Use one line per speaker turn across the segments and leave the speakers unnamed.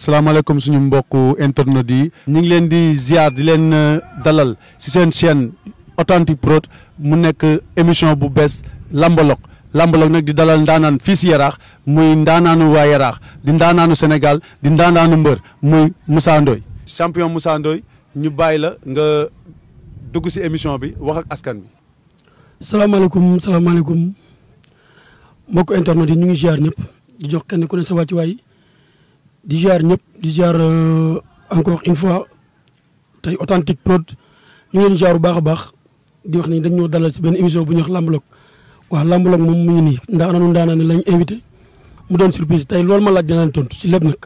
salaamaaleykum suñu mbokku internet yi ñu ngi leen di ziar di leen dalal ci seen chaîne Authentique Prod mu nekk émission bu bees Lambalog nag di dalal ndaanaan fii ci Yaraax muy ndaanaanu waa Yaraax di ndaanaanu Sénégal di ndaanaanu mbër muy Moussa Ndoye champion Moussa Ndoye ñu bàyyi la nga dugg ci émission bi wax ak askan bi.
salaamaaleykum mbokku internet yi ñu ngi ziar ñëpp di jox kenn ku ne sa wàccuwaay di ziar ñëpp di ziar encore une fois tey Authentique Prod ñu ngi leen ziar bu baax a baax di wax ni dañ ñoo dalal si benn émission bu ñuy wax Lambalog waaw Lambalog moom mu ngi nii ndaanaan lañ invité mu doon surprise tey loolu ma laaj dinaa leen tontu si lépp nag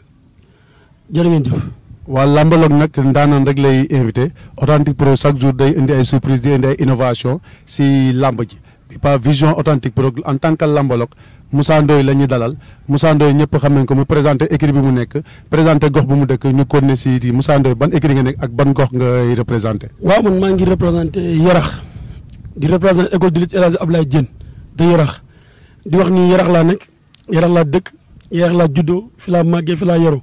jërë ngeen jëf.
waaw Lambalog nag ndaanaan rek lay invité Authentique Prod chaque jour day indi ay surprise di indi ay innovation si lamb ji bi pas vision Authentique Prod en tant que Lambalog Moussa Ndoye la ñuy dalal Moussa Ndoye ñëpp xam nañ ko mu présenté écurie bi mu nekk présenté gox bu mu dëkk ñu ko ne si Moussa Ndoye ban écurie nga nekk ak ban gox ngay représenté.
waaw man maa ngi représenté Yarax di représenté école de lutte El Hadj Abdoulaye Diène de Yarax di wax ni Yarax laa nekk Yarax laa dëkk Yarax laa juddoo fi laa màggee fi laa yaroo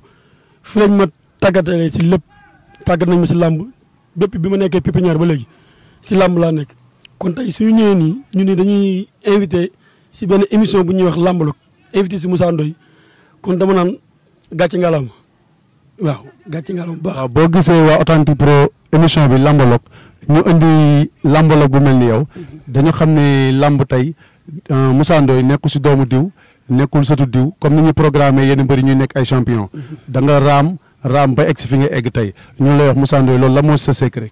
fi lañ ma tàggatee si lépp tàggat nañ ma si làmb bépp bi ma nekkee pépinière ba léegi si làmb laa nekk kon tey suñu ñëwee nii ñu ni dañuy invité. si benn émission bu ñuy wax Lambalog invité si Moussa Ndoye kon dama naan gàcce ngalaam waaw gàcce ngalaam bu baax.
waaw boo gisee waa Authentique Prod émission bi Lambalog ñu indi Lambalog bu mel ni yow dañu xam ne lamb tey Moussa Ndoye nekkul si doomu diw nekkul sëtu diw comme ni ñu programmé yenn mbëri ñuy nekk ay champion da nga raam ba egg si fi nga egg tey ñu lay wax Moussa Ndoye loolu la moo sa secret.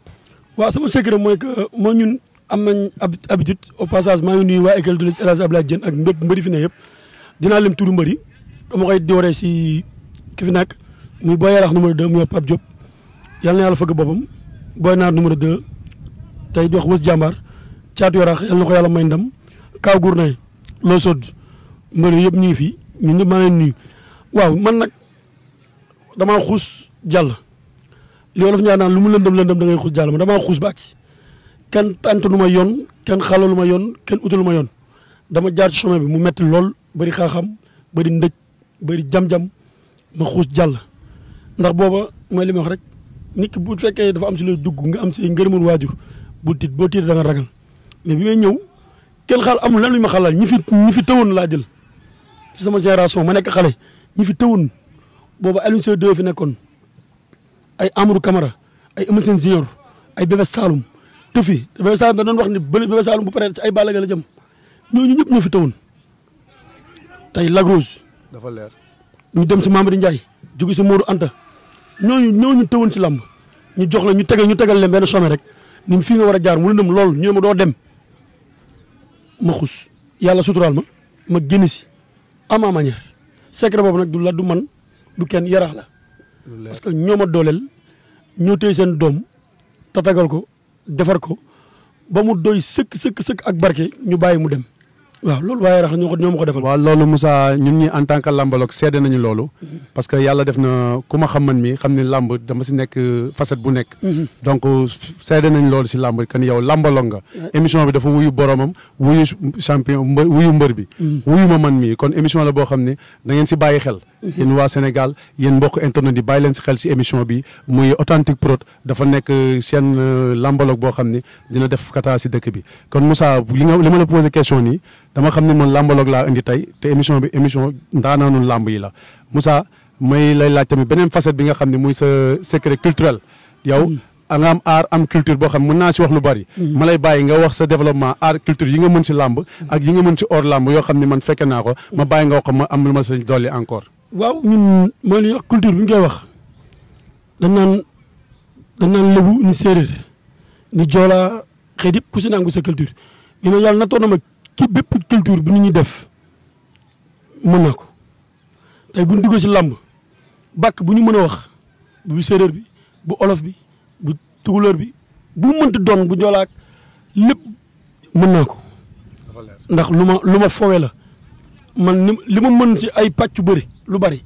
waaw sama secret mooy que moo ñun. am nañ habitude au passage maa ngi nuyu waa école de lutte El Hadj Abdoulaye Diène ak mbëri fi ne yëpp dinaa leen turu mbëri dama koy dooree si ki fi nekk muy Boy Yarax numéro 2 muy Pape Diop yal na yàlla fëgg boppam Boy Naar numéro 2 tey di wax wës jàmbaar Caatu Yarax yal na ko yàlla may ndam Kaaw Gournay loo sodd mbëri yëpp ñu ngi fi ñun ñëpp maa leen nuyu waaw man nag damaa xuus jàll li wolof ñaa naan lu mu lëndëm da ngay xuus jàll man damaa xuus ba agsi kenn tàntalu ma yoon kenn xalalu ma yoon kenn utalu ma yoon dama jaar ci chemin bi mu metti lool bëri xaaxam bëri ndëj bëri jam-jam ma xuus jàll ndax booba mooy li ma wax rek nit ki bu fekkee dafa am si looy dugg nga am si ngërëmul waajur bul tiit boo tiit da nga ragal mais bi may ñëw kenn xaal amul lan lu ma xalal ñi fi tëwoon laa jël ci sama génération ma nekk xale ñi fi tëwoon booba Alioune Seye 2 fi nekkoon ay Amadou Camara ay Eumeu Sène Junior ay Bébé Saloum tëfi Bébé Saloum da doon wax ni Bébé Saloum bu paree ci ay Balla Gaye la jëm ñooñu ñëpp ñoo fi tawoon tey Lagrose
dafa leer
ñu dem si Mamadou Ndiaye jóge si Modou Anta ñooñu tawoon si làmb ñu jox la ñu tegal leen benn sommet rek ni fii nga war a jaar mu lëndëm lool ñu ne ma doo dem ma xus yàlla suturaal ma génn si à ma manière secret boobu nag du man du kenn Yarax la parce que ñoo ma dooleel ñoo téye seen doom tatagal ko defar ko ba mu doy sëkk ak barke ñu bàyyi mu dem waaw loolu waaye rax ñoo ma ko defal.
waaw loolu Moussa ñun ñi en tant que Lambalog seede nañu loolu. parce que yàlla def na ku ma xam man mi xam ne lamb dama si nekk facette bu nekk. donc seede nañ loolu si lamb kan yow Lambalog nga. émission bi dafa wuyu boromam wuyu champion wuyu mbër bi. wuyu ma man mi kon émission la boo xam ne da ngeen si bàyyi xel. yéen waa Sénégal yéen mbokk internet yi bàyyi leen si xel si émission bi muy Authentique Prod dafa nekk chaîne Lambalog boo xam ne dina def kata si dëkk bi kon Moussa li ma la posé question nii dama xam ne man Lambalog laa indi tey te émission bi émission ndaanaanu lamb yi la Moussa may lay laaj tamit beneen facette bi nga xam ne muy sa secret culturel yow nga am art am culture boo xam ne mën naa si wax lu bari ma lay bàyyi nga wax sa développement art culture yi nga mën si lamb ak yi nga mën si hors lamb yoo xam ne man fekke naa ko ma bàyyi nga wax ko ma am lu ma sa dolli encore.
waaw ñun mooy li ñuy wax culture bi ñu koy wax dañ naan lébu ni séeréer ni joolaa xëy yëpp ku si nangu sa culture mais nag yàlla na toog na ma ki bépp culture bi nit ñuy def mën naa ko tey bu ñu duggee si làmb bàkk bu ñu mën a wax bu séeréer bi bu olof bi bu tukulóor bi bu mënti doon bu joolaak lépp mën naa ko ndax lu ma fowe la man li ma mën si ay pàcc bëri lu bari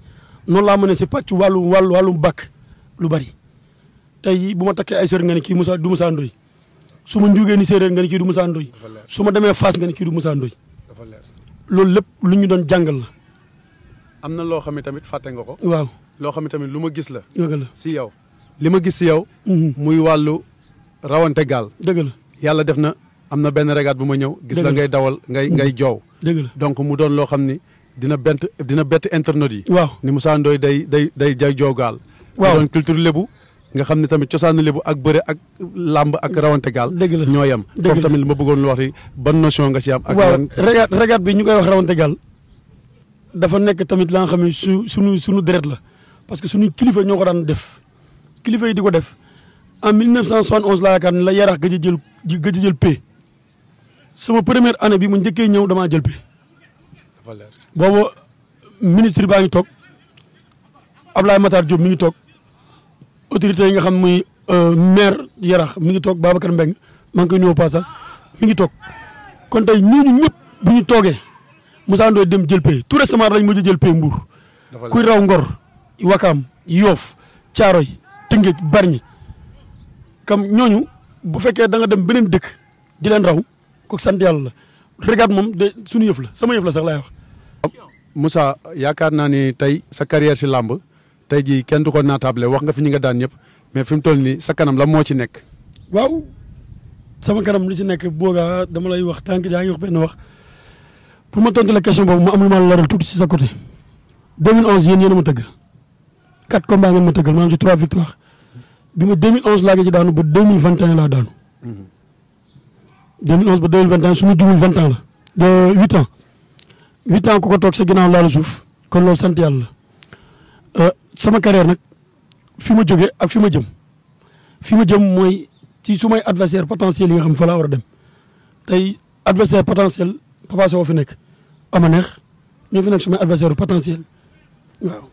noonu laa mën a si pàcc wàllu bàkk lu bari tey bu ma takkee ay séeréer nga ne kii du Moussa Ndoye su ma njugee ni séeréer nga ne kii du Moussa Ndoye su ma demee Fass nga ne kii du Moussa Ndoye loolu lépp lu ñu doon jàngal la.
am na loo xam ne tamit fàtte nga ko.
waaw
loo xam ne tamit lu ma gis la.
dëgg la
si yow li ma gis si yow. muy wàllu rawante gaal.
dëgg la
yàlla def na am na benn régaat bu ma ñëw. gis la ngay dawal ngay joow.
dëgg la
donc mu doon loo xam ni dina bett internet yi.
waaw
ni Moussa Ndoye day joow gaal.
waaw
mu doon culture lébu. nga xam ne tamit cosaanu lébu ak bëre ak làmb ak rawante gaal.
dëgg la
ñoo yem. foofu tamit li ma bëggoon lu wax ni ban notion nga ci am. ak
waaw régaat bi ñu koy wax rawante gaal dafa nekk tamit la nga xam ne suñu deret la parce que suñu kilifa ñoo ko daan def kilifa yi di ko def en 1971 laa yaakaar ne la Yarax gëj a jël paie sama première année bi mu njëkkee ñëw damaa jël paie. boobu ministre baa ngi toog Ablaye Matar Diop mi ngi toog autorité yi nga xam muy maire Yarax mi ngi toog Babacar Mbengue maa ngi koy nuyoo passage mi ngi toog kon tey ñooñu ñëpp bu ñu toogee Moussa Ndoye dem jël paie tout récemment lañ mujj jël paie Mbour. kuy raw Ngor Wakaam Yoof Caaroy Tëngéej Barñi kam ñooñu bu fekkee da nga dem beneen dëkk di leen raw ko sant yàlla la régaat moom de suñu yëf la sama yëf la sax laay wax.
Moussa yaakaar naa ni tey sa carrière si làmb tey jii kenn du ko naatable wax nga fi ñi nga daan ñëpp mais fi mu toll nii sa kanam la moo ci nekk.
waaw sama kanam li si nekk boogaa dama lay wax tànk yaa ngi wax benn wax pour ma tontu la question boobu ma am lu ma leeral tuuti si sa côté 2011 yéen a ma tëgg 4 combats ngeen ma tëggal ma am ci 3 victoires bi ma 2011 laa ngi ci daanu ba 2021 laa daanu 2011 ba 2021 su ma jugul 20 ans la de 8 ans 8 ans ku ko toog sa ginnaaw laalu suuf kon loolu sant yàlla la sama carrière nag fi ma jógee ak fi ma jëm mooy ci sumay adversaire potentiel yi nga xam fa laa war a dem tey adversaire potentiel Papa Sow fi nekk ama neex ñoo fi nekk sumay adversaire potentiel waaw.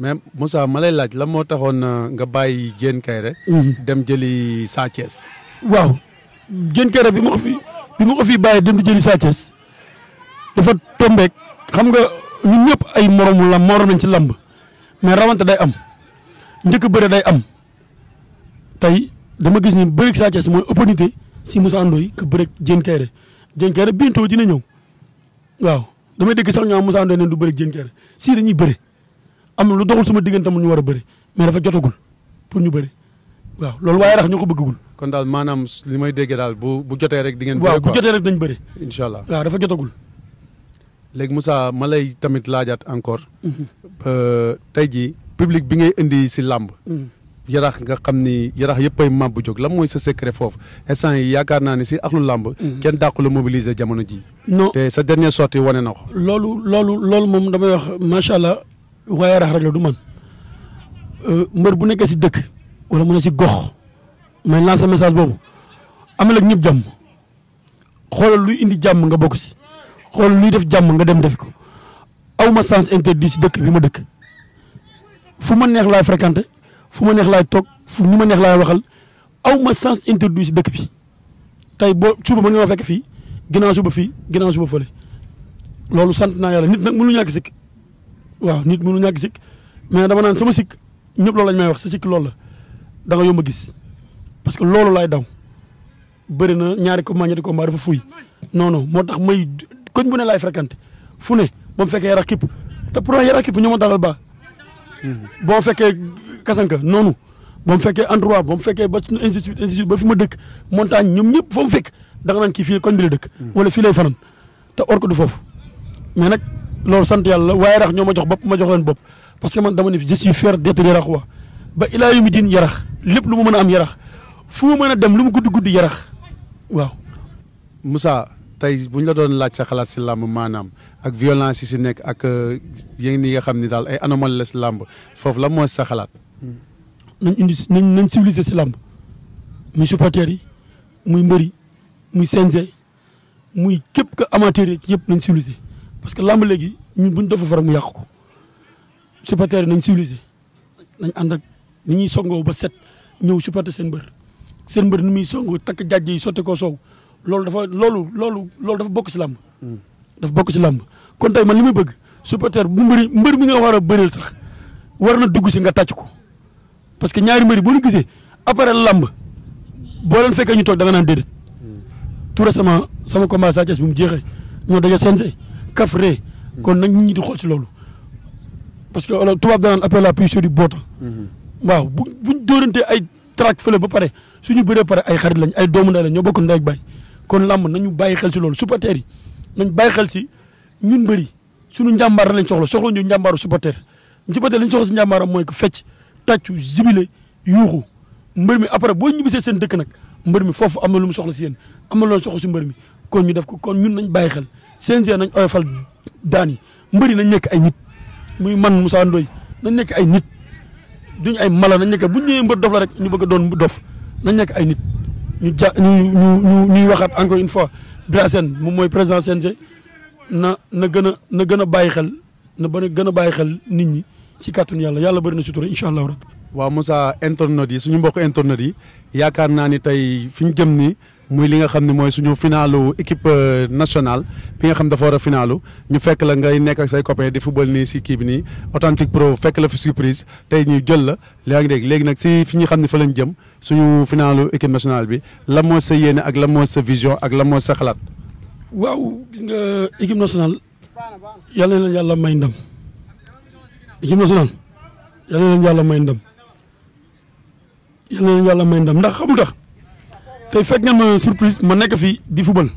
mais Moussa ma lay laaj la moo taxoon nga bàyyi Diène Kaïré dem jëli Sa Thiès.
waaw Diène Kaïré bi ma ko fi bàyyi dem di jëli Sa Thiès dafa tombeek xam nga ñun ñëpp ay moromu nañ ci lamb mais rawante day am njëkk bëre day am tey dama gis ni bëri Sa Thiès mooy opportunité si Moussa Ndoye que bëri Diène Kaïré bientôt dina ñëw waaw damay dégg sax ñu am Moussa Ndoye ne du bëri Diène Kaïré si dañuy bëri am na lu doxul sama diggante mu ñu war a bëri mais dafa jotagul pour ñu bëri waaw loolu waaye rax ñoo ko bëggagul.
kon daal maanaam li may déggee daal bu jotee rek di ngeen.
waaw bu jotee rek dañ bëri.
incha allah
waaw dafa jotagul.
léegi Moussa ma lay tamit laajaat encore. tey jii public bi ngay indi si làmb. Yarax nga xam ni Yarax yëpp ay màbb jóg lan mooy sa secret foofu instant yi yaakaar naa ne si axlu làmb. kenn dàqu la mobiliser jamono ji
non
te sa dernière sortie wane na ko.
loolu moom damay wax macha allah waaye Yarax rek la du man mbër bu nekkee si dëkk wala mu ne si gox may lancer message boobu amal ak ñëpp jàmm xoolal luy indi jàmm nga bokk si xoolal luy def jàmm nga dem def ko aw ma sens interdit si dëkk bi ma dëkk fu ma neex laay fréquenté fu ma neex laay toog fu ñu ma neex laay waxal aw ma sens interdit si dëkk bi tey boo suba mën nga ma fekk fii ginnaaw suba fii ginnaaw suba fële loolu sant naa yàlla nit nag mënu ñàkk sikk waaw nit mënu ñàkk sikk mais dama naan sama sikk ñëpp loolu lañ may wax sa sikk loolu la da nga yomb a gis parce que loolu laay daw bëri na ñaari combat dafa fuy non moo tax may koñ bu ne laay fréquenté fu ne ba mu fekkee Yarax képp te pourtant Yarax képp ñoo ma dalal baax boo ma fekkee Kasanka noonu ba mu fekkee endroit ba mu fekkee ba institut ba fi ma dëkk montagne ñoom ñëpp fa mu fekk da nga naan kii fii koñ bi la dëkk wala fii lay fanan te or ko du foofu mais nag loolu sant yàlla waaye Yarax ñoo ma jox bopp ma jox leen bopp parce que man dama ne je suis fier d'être Yarax waa ba ilaa yu mi diin Yarax lépp lu ma mën a am Yarax fu ma mën a dem lu mu guddi Yarax waaw.
Moussa tey bu ñu la doon laaj sa xalaat si làmb maanaam ak violence yi si nekk ak yéen ñi nga xam ni daal ay anomalie la si làmb foofu la mooy sa xalaat.
nañ civiliser si làmb muy supporters yi muy mbëri muy CNG muy képp ka amateur yi yëpp nañ civiliser parce que làmb léegi ñun buñ defa farak mu yàq ko supporters yi nañ civiliser nañ ànd ak ni ñuy songoo ba set ñëw supporter seen mbër ni muy songoo takk jàjj yi sotti koo soow loolu dafa bokk si làmb dafa bokk si làmb kon tey man li muy bëgg supporter bu mbër mi nga war a bëreel sax war na dugg si nga tàcc ko parce que ñaari mbëri boo leen gisee après làmb boo leen fekkee ñu toog da nga naan déedéet tout récemment sama combat Sa Thiès bi mu jeexee ñoo daje CNG kaf ree kon nag nit ñi di xool si loolu parce que tubaab danaan appel à plusieurs du boota. waaw buñ dóorante ay tract fële ba pare suñu bëree pare ay xarit lañ ay doomu ndey lañ ñoo bokk ndey ak baay kon làmb nañu bàyyi xel si loolu supporters yi nañ bàyyi xel si ñun bëri suñu njàmbaar lañ soxla ñu njàmbaaru supporter supporter lañ soxla si njàmbaaram mooy que fecc tàccu jibile yuuxu mbër mi après boo ñibbisee seen dëkk nag mbër mi foofu am na lu mu soxla si yéen am na loolu soxla si mbër mi kon ñu def ko kon ñun nañ bàyyi xel CNG nañ oyofal daan yi mbëri nañ nekk ay nit muy man Moussa Ndoye nañ nekk ay nit duñ ay mala nañ nekk bu ñu ñëwee mbër dof la rek ñu bëgg a doon dof nañ nekk ay nit ñuy waxaat encore une fois Bira Sène moom mooy président CNG na gën a bàyyi xel gën a bàyyi xel nit ñi si kàttanu yàlla bëri na sutura incha allahu rabbi.
waaw Moussa internautes yi suñu mbokk internautes yi yaakaar naa ni tey fi ñu jëm nii muy li nga xam ne mooy suñu finalu équipe nationale bi nga xam dafa war a finalu ñu fekk la ngay nekk ak say copains di football nii si kii bi nii Authentique Pro fekk la fi surprise tey ñu jël la yaa ngi dégg léegi nag si fi ñu xam ne fa lañ jëm suñu finalu équipe nationale bi la moo sa yéene ak la moo sa vision ak la moo sa xalaat.
waaw gis nga équipe nationale yal na leen yàlla may ndam équipe nationale yal na leen yàlla may ndam ndax xamul tax tey fekk ngeen ma surprise ma nekk fii di football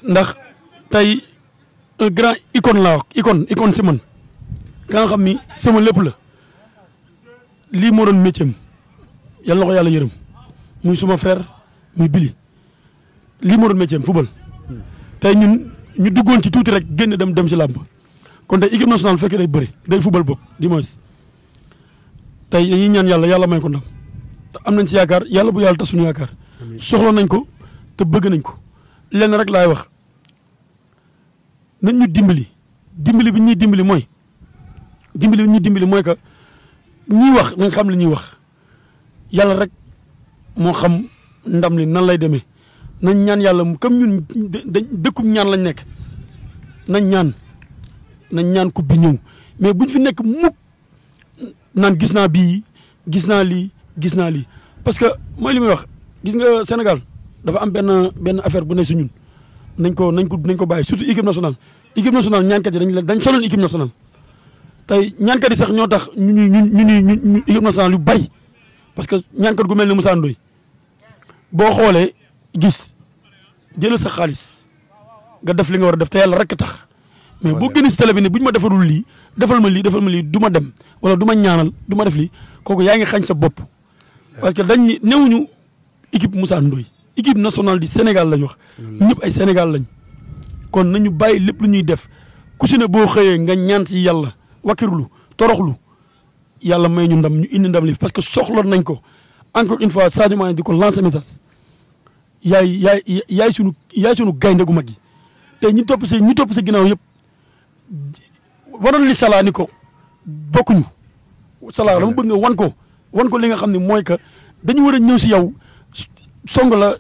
ndax tey un grand icône laa wax icône si man ka nga xam ni sama lépp la lii moo doon métier am yal na ko yàlla yërëm muy suma frère muy Billy lii moo doon métier am football tey ñun ñu duggoon ci tuuti rek génn dem si làmb kon tey équipe nationale bu fekkee day bëri day football bokk dimanche tey dañuy ñaan yàlla may ko ndam te am nañ si yaakaar yàlla bu yàlla tas suñu yaakaar soxla nañ ko te bëgg nañ ko lenn rek laay wax nañ ñu dimbali bi ñuy dimbali mooy que ñuy wax nañ xam li ñuy wax yàlla rek moo xam ndam li nan lay demee nañ ñaan yàlla comme ñun dëkkum ñaan lañ nekk nañ ñaan coupe bi ñëw mais buñ fi nekk mukk naan gis naa bii gis naa lii parce que mooy li muy wax gis nga Sénégal dafa am benn affaire bu ne si ñun nañ ko bàyyi surtout équipe nationale ñaankat yi dañ sonal équipe nationale tey ñaankat yi sax ñoo tax ñu équipe nationale yu bari parce que ñaankat gu mel ni Moussa Ndoye boo xoolee gis jëlal sa xaalis nga def li nga war a def te yàlla rek tax mais boo génnee si télé bi ne bu ñu ma defarul lii defal ma lii du ma dem wala du ma ñaanal du ma def lii kooku yaa ngi xañ sa bopp parce que dañ ni newuñu équipe Moussa Ndoye équipe nationale du Sénégal lañ wax ñëpp ay Sénégal lañ kon nañu bàyyi lépp lu ñuy def ku si ne boo xëyee nga ñaan si yàlla wakirlu toroxlu yàlla may ñu ndam ñu indi ndam li parce que soxla nañ ko encore une fois Sadio Mané di ko lancer message yaay sunu gaynde gu mag yi te ñu topp sa ginnaaw yëpp waroon li Salah ni ko bokkuñu Salah dama bëgg nga wan ko li nga xam ne mooy que dañu war a ñëw si yow song la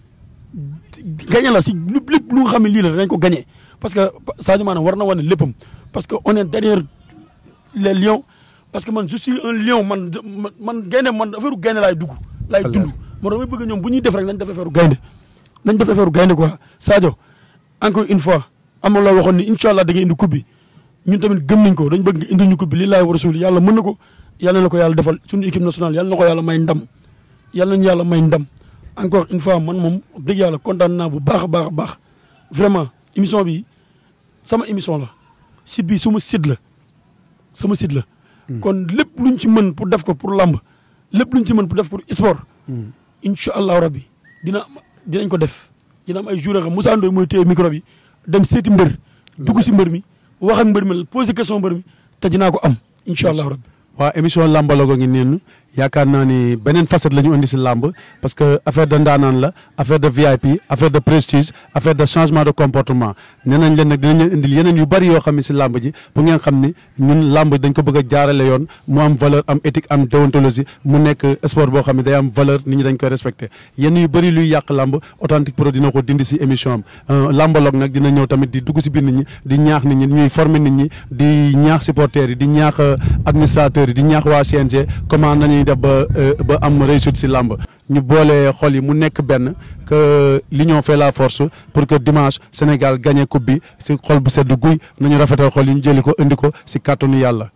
gagné la si lépp lu nga xam ne lii la dañ ko gagné parce que Sadio Mané war na wane léppam parce que on est derrière les lions parce que man je suis un lion man gaynde man affaire gaynde laay dund moo damay bëgg ñoom bu ñuy def rek nañ def affaire gaynde quoi Sadio encore une fois amoon la waxoon ni incha allah da ngay indi coupe bi ñun tamit gëm nañ ko dañ bëgg nga indi ñu coupe bi lillaahi wa rasuuli yàlla mën na ko yàlla na ko yàlla defal suñu équipe nationale yàlla na ko yàlla may ndam yàlla nañu yàlla may ndam encore une fois man moom dëgg yàlla kontaan naa bu baax a baax vraiment émission bi sama émission la site bi sama site la kon lépp luñ ci mën pour def ko pour làmb lépp luñ ci mën pour def pour sport incha allahu rabbi dinañ ko def dina am ay jours yoo xam Moussa Ndoye mooy téye micro bi dem seeti mbër dugg si mbër mi wax ak mbër mi poser question mbër mi te dinaa ko am incha allahu rabbi
waaw émission làmbalogo ngi neenu yaakaar naa ni beneen facette la ñu indi si làmb parce que affaire de ndaanaan la affaire de VIP affaire de prestige affaire de changement de comportement nee nañ leen nag dinañ leen indil yeneen yu bëri yoo xam ne si làmb ji pour ngeen xam ni ñun làmb dañ ko bëgg a jaarale yoon mu am valeur am éthique am déontologie mu nekk sport boo xam ne day am valeur nit ñi dañ koy respecté yenn yu bëri luy yàq làmb Authentique Pro dina ko dindi si émission am làmbaloog nag dina ñëw tamit di dugg si biir nit ñi di ñaax nit ñi ñuy former nit ñi di ñaax supporters yi di ñaax administrateurs yi di ñaax waa CNG comment nañuy def ba am réussite si làmb ñu boole xol yi mu nekk benn que l'union fait la force pour que dimanche Sénégal gagné coupe bi si xol bu sedd guy nañu rafetal xol yi ñu jëli ko indi ko si kàttanu yàlla.